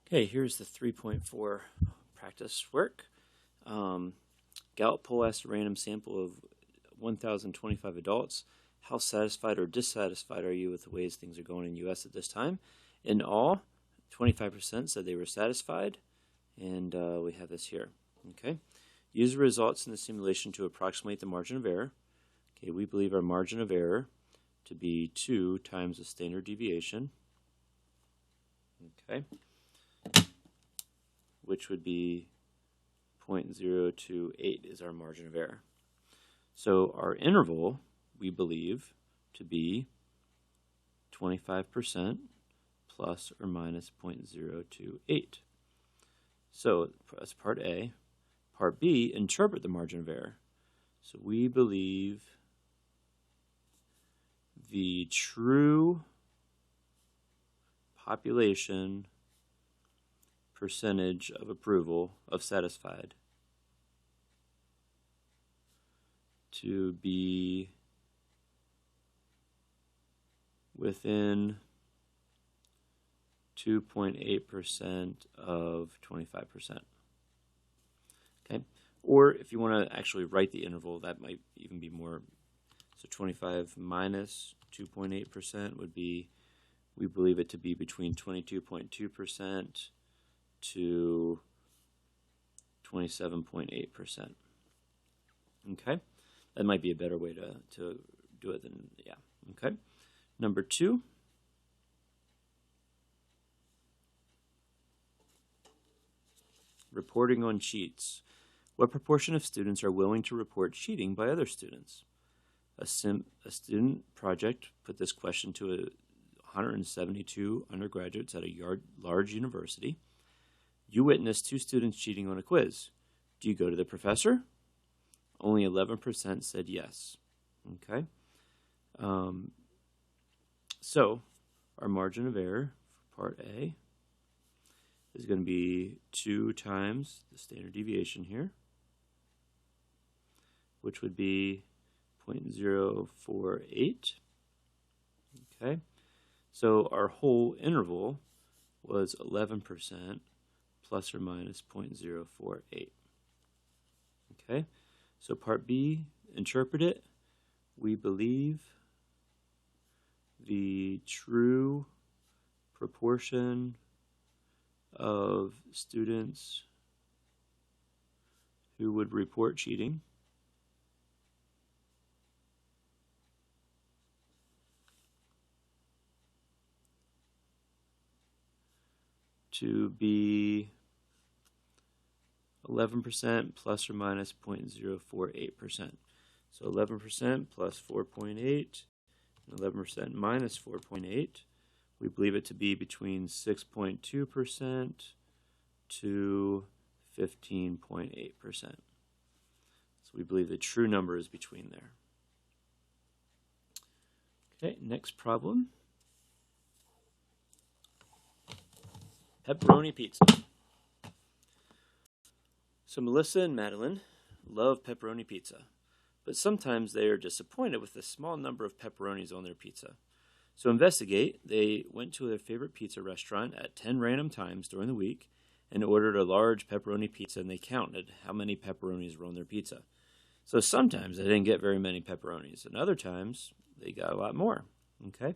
Okay, here's the 3.4 practice work. Gallup poll asked a random sample of 1,025 adults. How satisfied or dissatisfied are you with the ways things are going in the U.S. at this time? In all, 25% said they were satisfied, and we have this here. Okay, use the results in the simulation to approximate the margin of error. Okay, we believe our margin of error to be 2 times the standard deviation. Okay, which would be 0.028 is our margin of error. So our interval, we believe, to be 25% plus or minus 0.028. So that's part A. Part B, interpret the margin of error. So we believe the true population percentage of approval of satisfied to be within 2.8% of 25%. Okay, or if you want to actually write the interval, that might even be more. So 25 minus 2.8% would be, we believe it to be between 22.2% to 27.8%. Okay, that might be a better way to do it than, yeah. Okay, number 2. Reporting on cheats. What proportion of students are willing to report cheating by other students? A student project put this question to 172 undergraduates at a large university. You witnessed 2 students cheating on a quiz. Do you go to the professor? Only 11% said yes. Okay. So our margin of error for part A is going to be 2 times the standard deviation here, which would be 0.048. Okay, so our whole interval was 11% plus or minus 0.048. Okay, so part B, interpret it. We believe the true proportion of students who would report cheating to be 11% plus or minus 0.048%. So 11% plus 4.8 and 11% minus 4.8. We believe it to be between 6.2% to 15.8%. So we believe the true number is between there. Okay, next problem. Pepperoni pizza. So Melissa and Madeline love pepperoni pizza, but sometimes they are disappointed with the small number of pepperonis on their pizza. So investigate, they went to their favorite pizza restaurant at 10 random times during the week and ordered a large pepperoni pizza, and they counted how many pepperonis were on their pizza. So sometimes they didn't get very many pepperonis, and other times they got a lot more. Okay,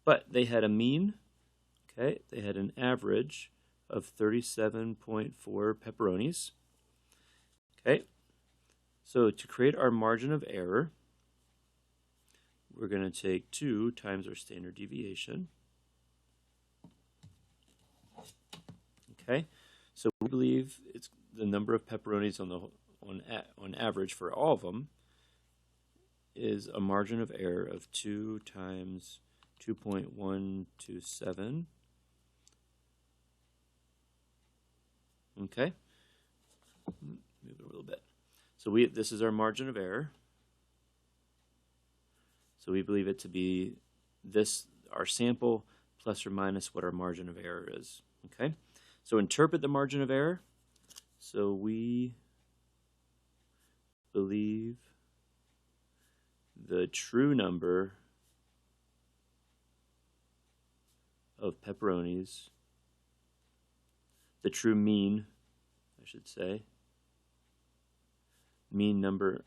but they had a mean. Okay, they had an average of 37.4 pepperonis. Okay, so to create our margin of error, we're going to take 2 times our standard deviation. Okay, so we believe it's the number of pepperonis on average for all of them is a margin of error of 2 times 2.127. Okay, move it a little bit. So this is our margin of error. So we believe it to be this, our sample, plus or minus what our margin of error is. Okay, so interpret the margin of error. So we believe the true number of pepperonis the true mean, I should say, mean number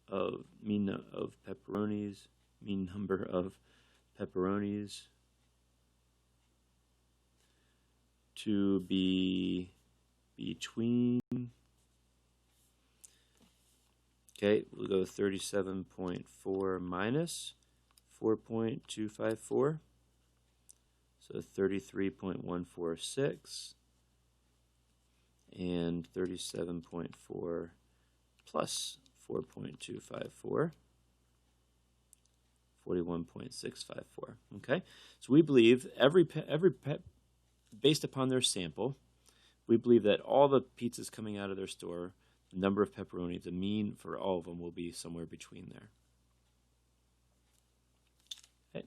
of pepperonis, mean number of pepperonis to be between, okay, we'll go 37.4 minus 4.254, so 33.146, and 37.4 plus 4.254, 41.654. Okay, so we believe based upon their sample, we believe that all the pizzas coming out of their store, the number of pepperoni, the mean for all of them will be somewhere between there. Okay.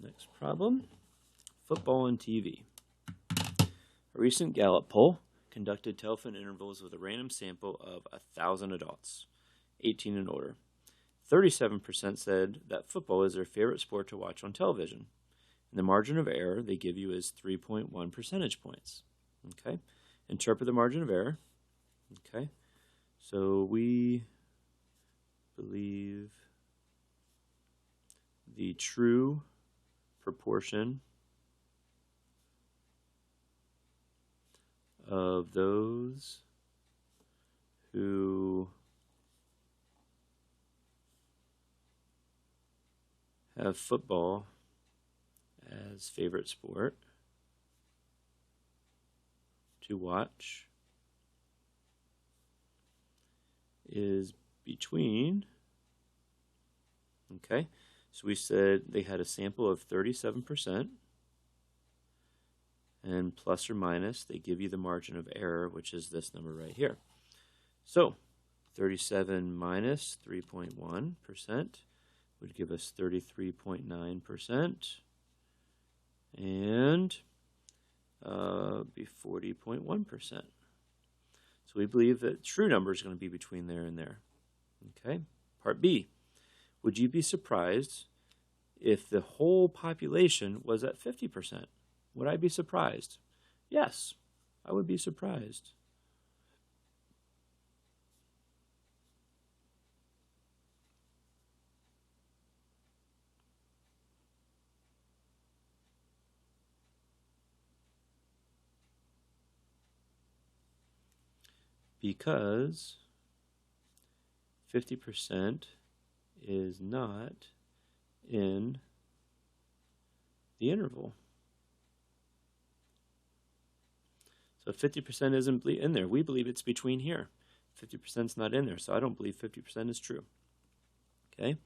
Next problem, football and TV. A recent Gallup poll conducted telephone intervals with a random sample of 1,000 adults, 18 and older. 37% said that football is their favorite sport to watch on television. And the margin of error they give you is 3.1 percentage points. Okay, interpret the margin of error. Okay, so we believe the true proportion of those who have football as favorite sport to watch is between, okay, so we said they had a sample of 37%, and plus or minus, they give you the margin of error, which is this number right here. So 37 minus 3.1% would give us 33.9%, and be 40.1%. So we believe that true number is going to be between there and there. Okay, part B. Would you be surprised if the whole population was at 50%? Would I be surprised? Yes, I would be surprised. Because 50% is not in the interval. So 50% isn't in there. We believe it's between here. 50% is not in there, so I don't believe 50% is true. Okay.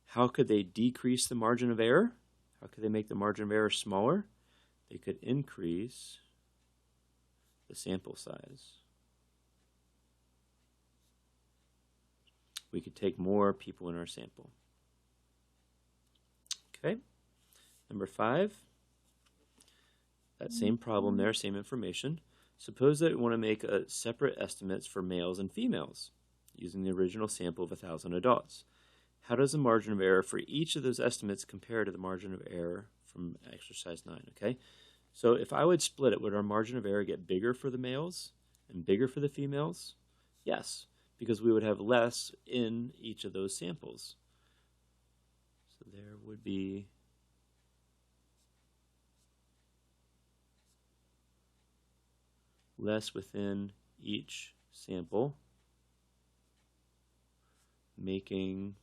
How could they decrease the margin of error? How could they make the margin of error smaller? They could increase the sample size. We could take more people in our sample. Okay. Number 5. That same problem there, same information. Suppose that we want to make separate estimates for males and females using the original sample of 1,000 adults. How does the margin of error for each of those estimates compare to the margin of error from exercise 9? Okay, so if I would split it, would our margin of error get bigger for the males and bigger for the females? Yes, because we would have less in each of those samples. So there would be less within each sample, making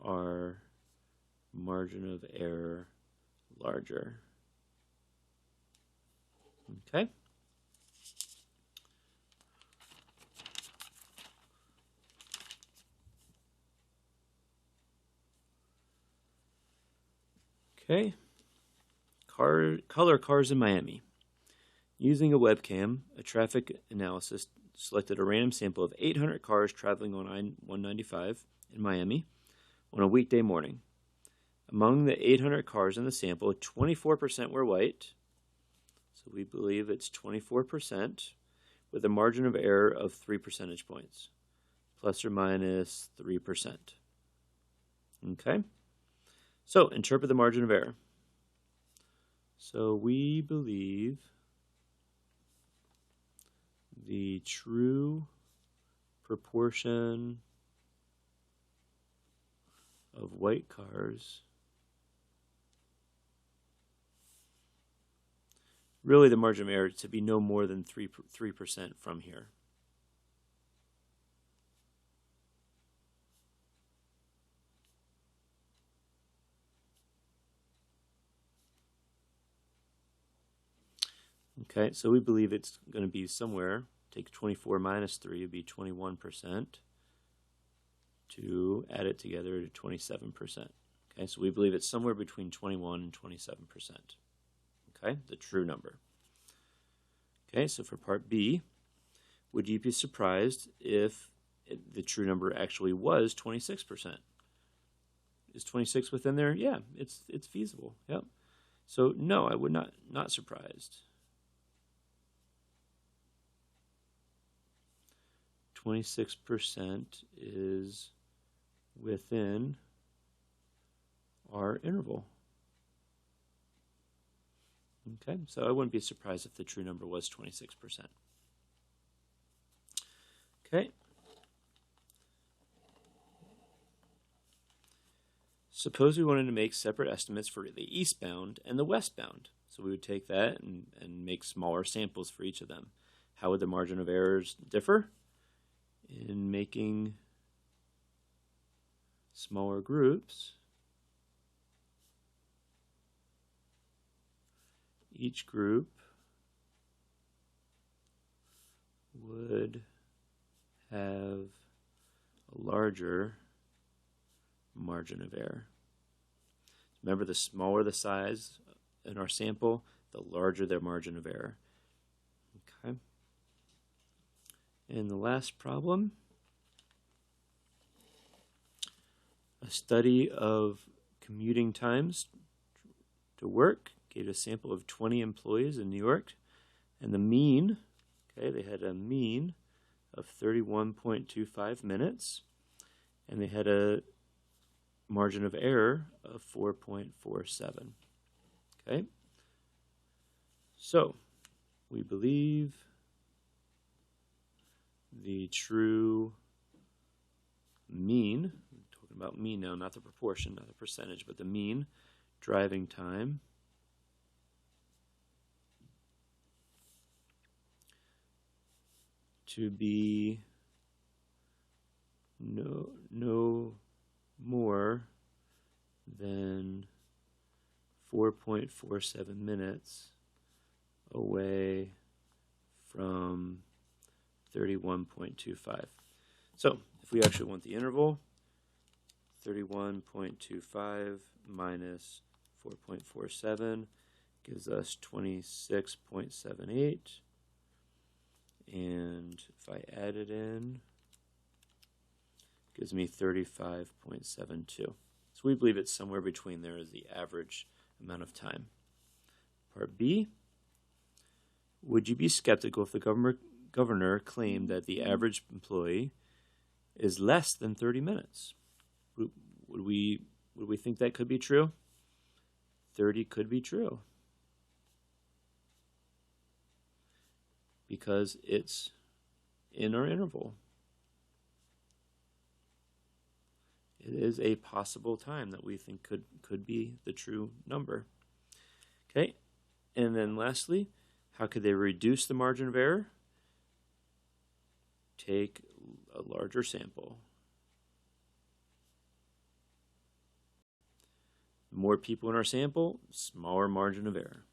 our margin of error larger. Okay? Okay. Color cars in Miami. Using a webcam, a traffic analysis selected a random sample of 800 cars traveling on I-195 in Miami on a weekday morning. Among the 800 cars in the sample, 24% were white, so we believe it's 24%, with a margin of error of 3 percentage points, plus or minus 3%. Okay? So, interpret the margin of error. So we believe the true proportion of white cars, really the margin of error, to be no more than 3% from here. Okay, so we believe it's going to be somewhere, take 24 minus 3 would be 21%, to add it together to 27%. Okay, so we believe it's somewhere between 21 and 27%. Okay, the true number. Okay, so for part B, would you be surprised if the true number actually was 26%? Is 26 within there? Yeah, it's feasible. Yep. So no, I would not surprised. 26% is within our interval. Okay, so I wouldn't be surprised if the true number was 26%. Okay. Suppose we wanted to make separate estimates for the eastbound and the westbound. So we would take that and make smaller samples for each of them. How would the margin of errors differ? In making smaller groups, each group would have a larger margin of error. Remember, the smaller the size in our sample, the larger their margin of error. Okay. And the last problem, a study of commuting times to work gave a sample of 20 employees in New York, and the mean, okay, they had a mean of 31.25 minutes, and they had a margin of error of 4.47. Okay, so we believe the true mean, I'm talking about mean now, not the proportion, not the percentage, but the mean driving time to be no more than 4.47 minutes away from 31.25. So if we actually want the interval, 31.25 minus 4.47 gives us 26.78. And if I add it in, it gives me 35.72. So we believe it's somewhere between there as the average amount of time. Part B, would you be skeptical if the governor claimed that the average employee is less than 30 minutes? Would we think that could be true? 30 could be true, because it's in our interval. It is a possible time that we think could be the true number. Okay, and then lastly, how could they reduce the margin of error? Take a larger sample. More people in our sample, smaller margin of error.